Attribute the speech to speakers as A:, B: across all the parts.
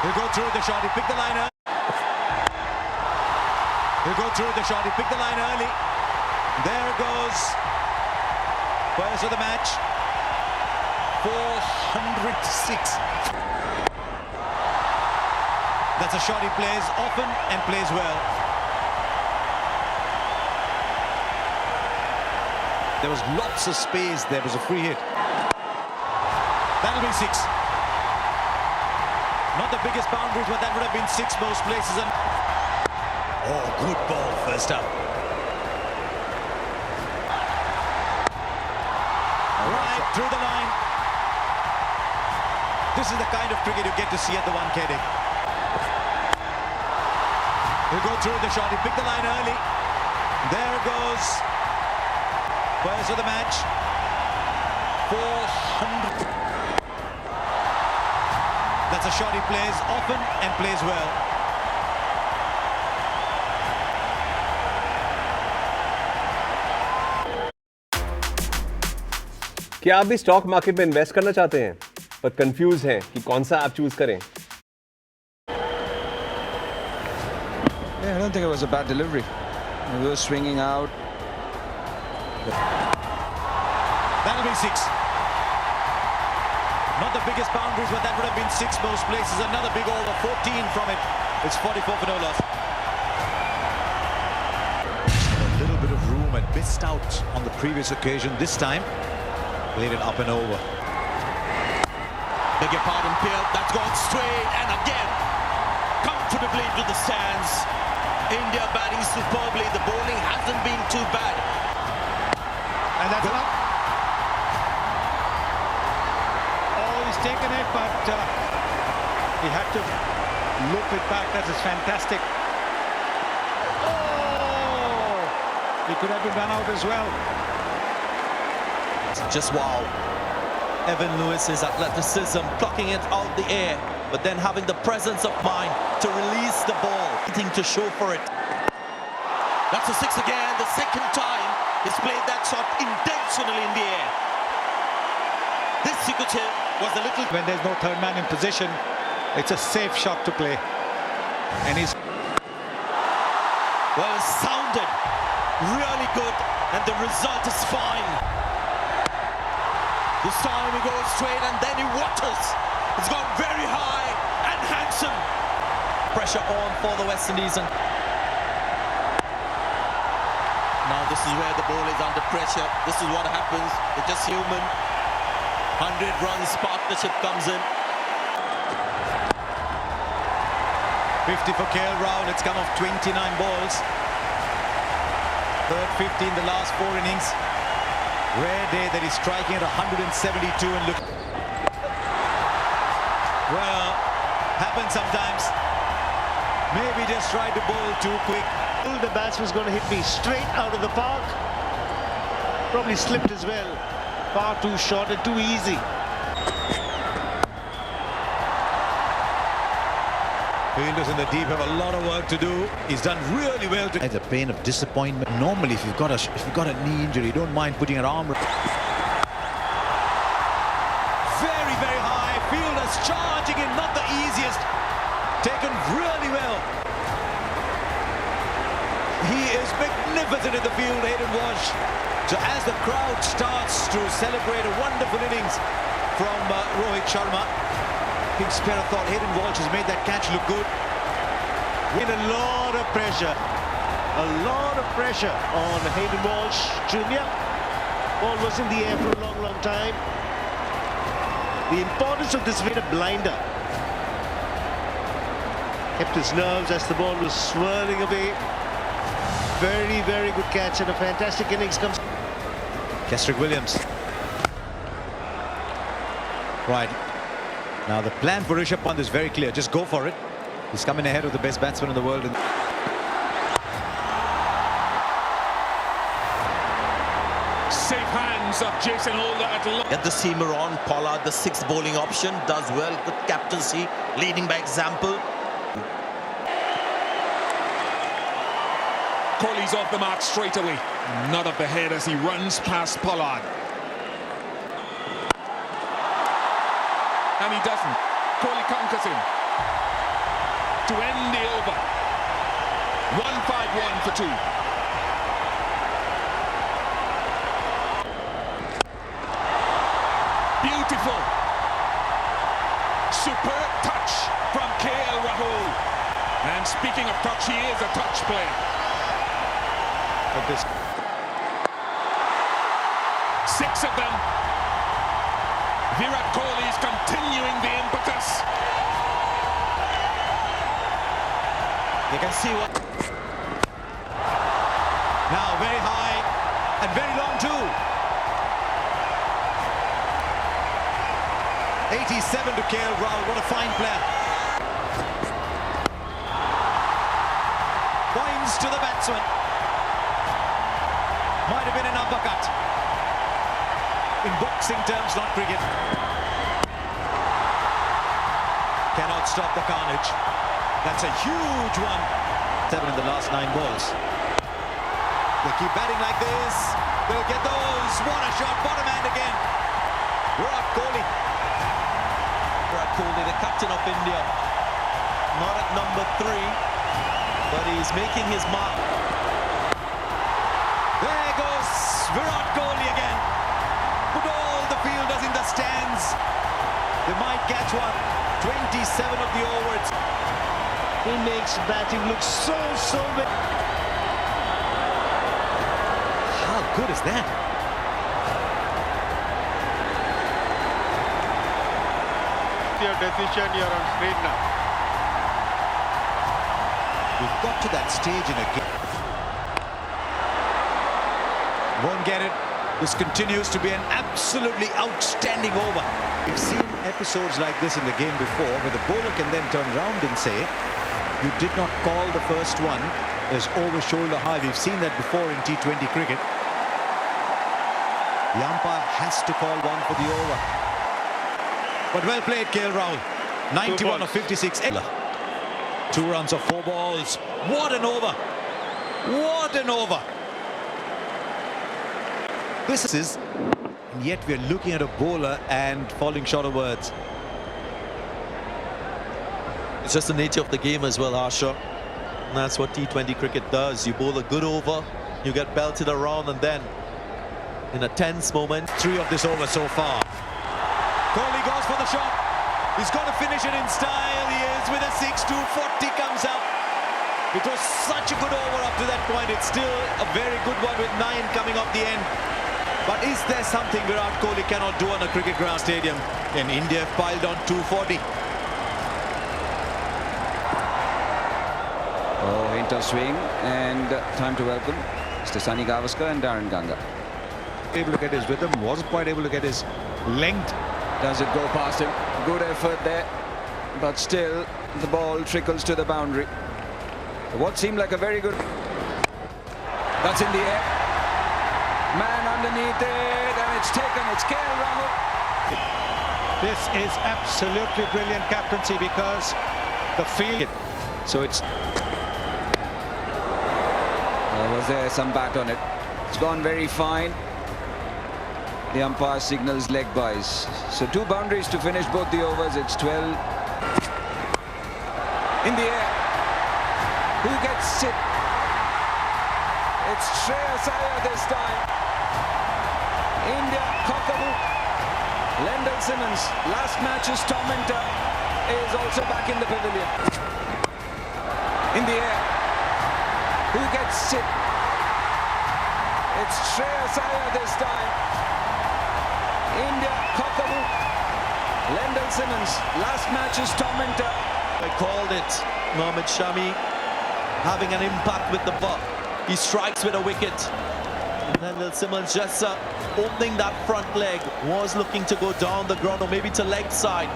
A: He'll go through the shot, he picked the line early. He'll go through the shot, he picked the line early. There goes first of the match. 406. That's a shot he plays often and plays well. There was lots of space, there was a free hit. That'll be 6. Not the biggest boundaries, but that would have been 6 most places. And oh, good ball first up. Right through the line. This is the kind of cricket you get to see at the Wankhede. He'll go through the shot, he picked the line early. There goes first of the match. 400. That's a shot he plays often and plays well.
B: क्या आप भी stock market में invest करना चाहते हैं पर confuse हैं कि कौन सा ऐप चूज करें?
C: Yeah, I don't think it was a bad delivery. We were swinging out.
A: That'll be 6. Not the biggest boundaries, but that would have been 6 most places. Another big over, 14 from it. It's 44 for no loss. A little bit of room and missed out on the previous occasion. This time, played it up and over.
D: Beg your pardon, Peel. That's gone straight and again comfortably into the stands. India batting superbly. The bowling hasn't been too bad.
A: And that's up.
E: Oh, he's taken it, but he had to loop it back. That is fantastic. Oh, he could have been run out as well.
D: Just wow. Evan Lewis's athleticism, plucking it out the air, but then having the presence of mind to release the ball, anything to show for it. That's a 6 again, the second time he's played that shot intentionally in the air. This, you could say, was a little...
E: When there's no third man in position, it's a safe shot to play. And he's...
D: Well, sounded really good, and the result is fine. This time he goes straight and then he waters. It's gone very high and handsome. Pressure on for the West Indies. And now this is where the ball is under pressure. This is what happens. It's just human. 100 runs partnership comes in.
A: 50 for KL Rahul. It's come off 29 balls. Third 50 in the last 4 innings. Rare day that he's striking at 172 and look. Well, happens sometimes. Maybe just tried to bowl too quick.
F: The batsman's going to hit me straight out of the park. Probably slipped as well. Far too short and too easy.
A: Fielders in the deep have a lot of work to do. He's done really well to... It's a pain of disappointment. Normally, if you've got a knee injury, you don't mind putting an arm... Very, very high. Fielders charging in, not the easiest. Taken really well. He is magnificent in the field, Hayden Walsh. So as the crowd starts to celebrate a wonderful innings from Rohit Sharma, King Spera thought Hayden Walsh has made that catch look good.
F: In a lot of pressure. A lot of pressure on Hayden Walsh Jr. Ball was in the air for a long, long time. The importance of this made a blinder. Kept his nerves as the ball was swirling away. Very, very good catch and a fantastic innings comes.
A: Kestrick Williams. Right. Now the plan for Rishabh Pant is very clear. Just go for it. He's coming ahead of the best batsman in the world.
G: Safe hands of Jason Holder at
D: Get the seamer on. Pollard, the 6th bowling option, does well. Good captaincy, leading by example.
G: Kohli's off the mark straight away. Nod of the head as he runs past Pollard. And he doesn't. Kohli conquers him. to end the over. 1-5-1 for 2. Beautiful. Superb touch from KL Rahul. And speaking of touch, he is a touch player.
E: But this
G: 6 of them. Virat Kohli is continuing the impetus.
A: You can see what... Now very high and very long too. 87 to KL Rahul. What a fine player. Points to the batsman. Might have been an uppercut. In boxing terms, not cricket. Cannot stop the carnage. That's a huge one. 7 in the last 9 balls. They keep batting like this. They'll get those. What a shot. Bottom hand again. Virat Kohli.
D: Virat Kohli, the captain of India. Not at number 3, but he's making his mark.
A: There goes Virat Kohli again. Put all the fielders in the stands. They might catch one. 27 of the overs.
F: He makes batting look so big.
A: How good is that?
E: your decision, you're on straight now.
A: We've got to that stage in a game. Won't get it. This continues to be an absolutely outstanding over. We've seen episodes like this in the game before, where the bowler can then turn around and say, you did not call the first one as over shoulder high. We've seen that before in T20 cricket. The umpire has to call one for the over. But well played, KL Rahul. 91 of 56. 2 runs of 4 balls. What an over. What an over. This is, and yet we're looking at a bowler and falling short of words.
D: It's just the nature of the game as well, Asha. And that's what T20 cricket does. You bowl a good over, you get belted around, and then in a tense moment.
A: 3 of this over so far. Kohli goes for the shot. He's going to finish it in style. He is with a 6-2, 40 comes up. It was such a good over up to that point. It's still a very good one with 9 coming off the end. But is there something Virat Kohli cannot do on a cricket ground stadium? And India have piled on 240.
C: Oh, into swing, and time to welcome Mr. Sunny Gavaskar and Darren Ganga.
E: Able to get his rhythm, wasn't quite able to get his length.
C: Does it go past him? Good effort there, but still the ball trickles to the boundary. What seemed like a very good... That's in the air. Man underneath it, and it's taken. It's KL Rahul.
E: This is absolutely brilliant captaincy because the field. So it's...
C: Was there some bat on it? It's gone very fine. The umpire signals leg buys. So 2 boundaries to finish both the overs. It's 12. In the air. Who gets it? It's Shreyas Iyer this time. India, Cockaboo. Lendl Simmons, last match's tormentor, is also back in the pavilion. In the air. Who gets it? It's Shreyas Iyer this time. India, Cockaboo. Lendl Simmons, last match's tormentor.
D: I called it. Mohammad Shami having an impact with the ball. He strikes with a wicket. And Lendl Simmons just opening that front leg, was looking to go down the ground or maybe to leg side.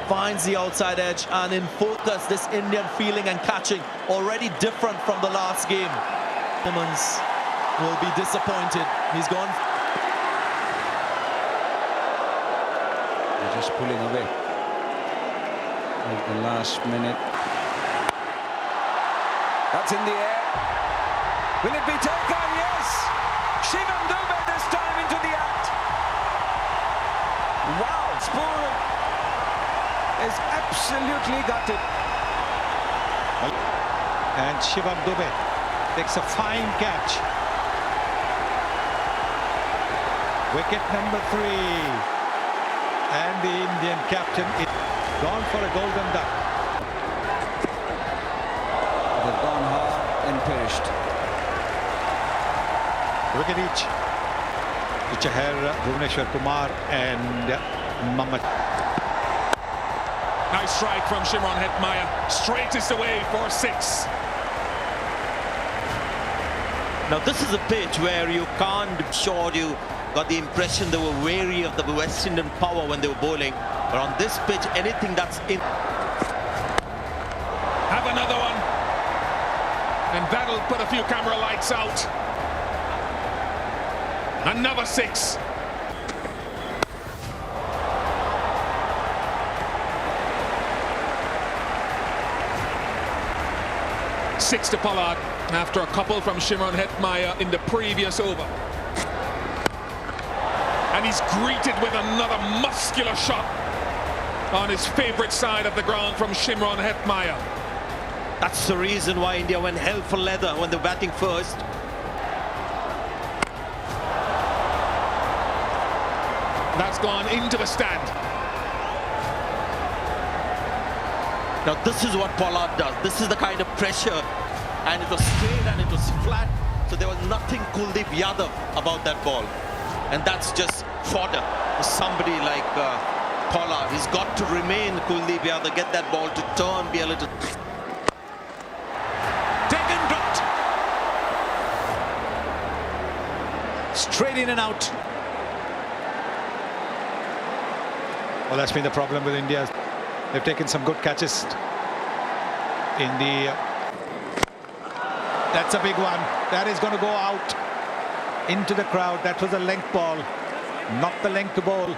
D: Finds the outside edge, and in focus, this Indian feeling and catching already different from the last game. Simmons will be disappointed. He's gone.
C: They're just pulling away. At the last minute. That's in the air. Will it be taken? Yes! Shivam Dubey this time into the act. Wow! Spoon is absolutely gutted.
E: And Shivam Dube takes a fine catch. Wicket number 3. And the Indian captain is gone for a golden duck.
C: They've gone hard and perished.
E: Wicket each to Chahar, Bhuvneshwar Kumar and Mohammad.
G: Nice strike from Shimron Hetmyer. Straightest away for 6.
D: Now this is a pitch where you can't be sure. You got the impression they were wary of the West Indian power when they were bowling. But on this pitch, anything that's in...
G: Have another one. And that'll put a few camera lights out. Another 6. Six to Pollard after a couple from Shimron Hetmyer in the previous over. And he's greeted with another muscular shot on his favourite side of the ground from Shimron Hetmyer.
D: That's the reason why India went hell for leather when they were batting first.
G: That's gone into the stand.
D: Now this is what Pollard does. This is the kind of pressure, and it was straight and it was flat, so there was nothing Kuldeep Yadav about that ball, and that's just fodder for somebody like Pollard. He's got to remain Kuldeep Yadav, get that ball to turn, be a little...
A: Taken, dropped. Straight in and out.
E: Well, that's been the problem with India. They've taken some good catches in the... That's a big one. That is going to go out into the crowd. That was a length ball, not the length to bowl.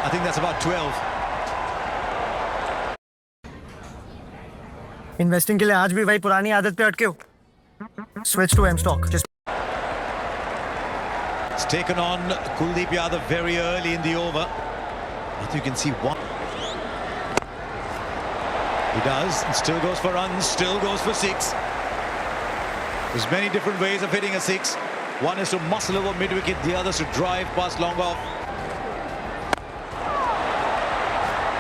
A: I think that's about 12.
H: Investing के लिए आज भी वही पुरानी आदत पे अटके हो. Switch to M stock. Just
A: It's taken on Kuldeep Yadav very early in the over. I think you can see one. He does, and still goes for runs, still goes for 6. There's many different ways of hitting a 6. One is to muscle over mid-wicket, the other is to drive past long off.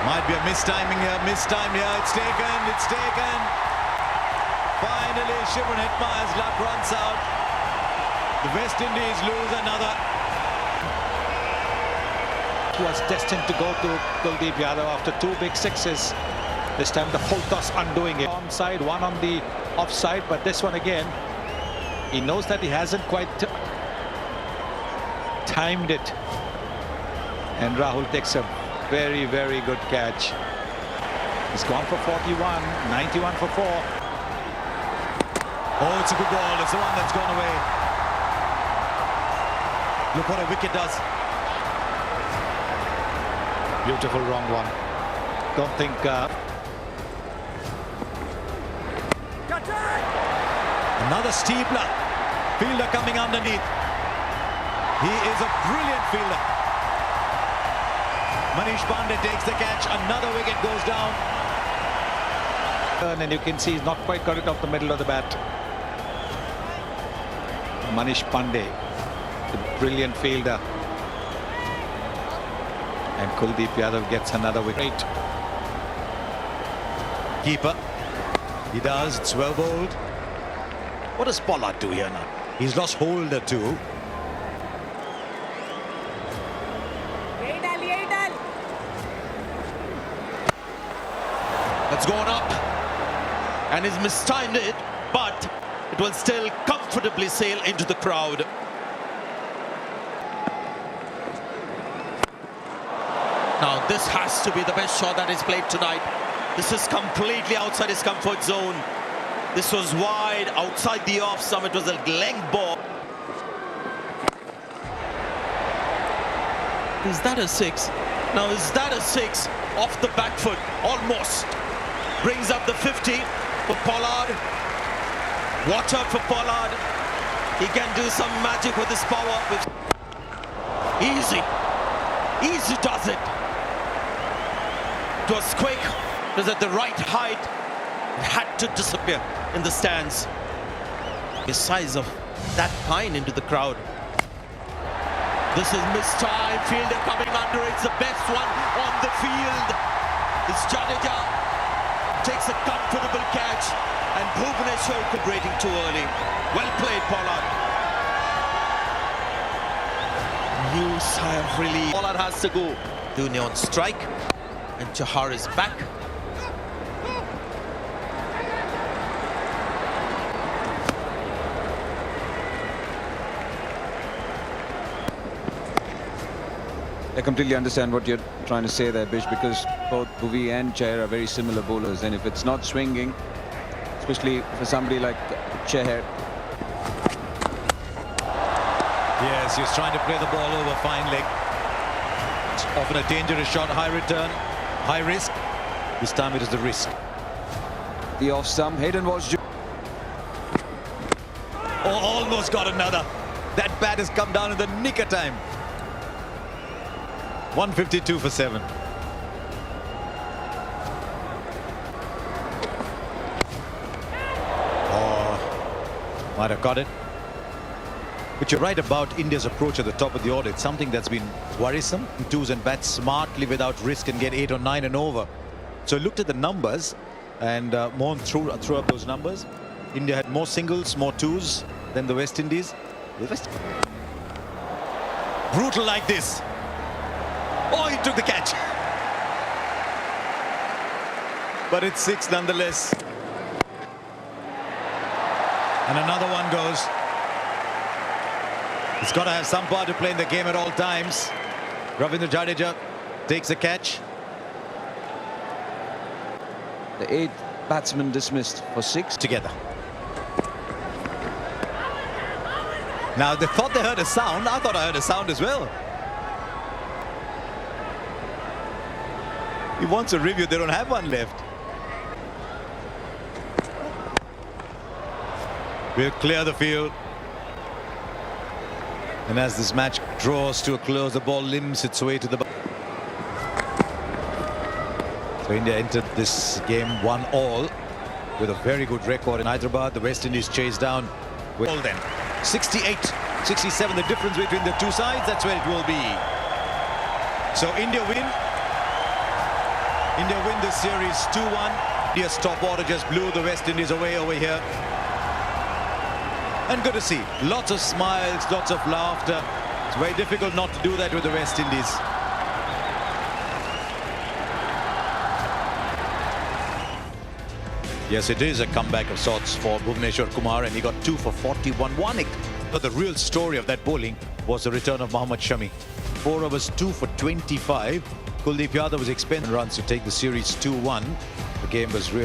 A: Might be a mistiming here, mistimed here. It's taken, it's taken. Finally, Shimron Hetmyer's luck runs out. The West Indies lose another.
E: It was destined to go to Kuldeep Yadav after 2 big 6s. This time the whole toss undoing it. Onside, one on the offside, but this one again, he knows that he hasn't quite timed it. And Rahul takes a very, very good catch. He's gone for 41, 91 for 4.
A: Oh, it's a good ball. It's the one that's gone away. Look what a wicket does.
E: Beautiful wrong one. Don't think...
A: Another steepler. Fielder coming underneath. He is a brilliant fielder. Manish Pandey takes the catch. Another wicket goes down.
E: And you can see he's not quite got it off the middle of the bat. Manish Pandey, the brilliant fielder. And Kuldeep Yadav gets another wicket.
A: Keeper. He does. It's well bowled. What does Pollard do here now? He's lost holder too.
D: That's gone up, and he's mistimed it, but it will still comfortably sail into the crowd. Now this has to be the best shot that he's played tonight. This is completely outside his comfort zone. This was wide, outside the off stump. It was a length ball. Is that a 6? Now is that a 6? Off the back foot, almost. Brings up the 50 for Pollard. Watch out for Pollard. He can do some magic with his power. Easy. Easy does it. It was quick. It was at the right height. It had to disappear in the stands. The size of that pine into the crowd. This is missed time. Fielder coming under. It's the best one on the field. It's Jadeja. Takes a comfortable catch. And Bhuvneshwar celebrating too early. Well played, Pollard. New sigh of relief. Pollard has to go. Dune on strike. And Chahar is back.
C: I completely understand what you're trying to say there, Bish, because both Bhuvi and Chahar are very similar bowlers, and if it's not swinging, especially for somebody like Chahar.
A: Yes, he's trying to play the ball over fine leg. It's often a dangerous shot, high return, high risk. This time it is the risk.
C: The off stump, Hayden Walsh.
A: Oh, almost got another. That bat has come down in the nick of time. 152 for 7. Oh, might have got it. But you're right about India's approach at the top of the order. It's something that's been worrisome. Twos and bats smartly without risk and get 8 or 9 and over. So I looked at the numbers and Mohan threw up those numbers. India had more singles, more twos than the West Indies. Brutal like this. Oh, he took the catch. But it's 6 nonetheless. And another one goes. He's got to have some part to play in the game at all times. Ravindra Jadeja takes the catch.
C: The 8th batsman dismissed for 6.
A: Together. Now, they thought they heard a sound. I thought I heard a sound as well. He wants a review. They don't have one left. We'll clear the field. And as this match draws to a close, the ball limps its way to the... So India entered this game 1-all with a very good record in Hyderabad. The West Indies chased down with all then. 68, 67, the difference between the two sides, that's where it will be. So India win. India win this series 2-1. India's top order just blew the West Indies away over here. And good to see. Lots of smiles, lots of laughter. It's very difficult not to do that with the West Indies. Yes, it is a comeback of sorts for Bhuvneshwar Kumar, and he got 2 for 41. But the real story of that bowling was the return of Mohammad Shami. 4 overs, 2 for 25. Kuldeep Yadav was expending runs to take the series 2-1. The game was really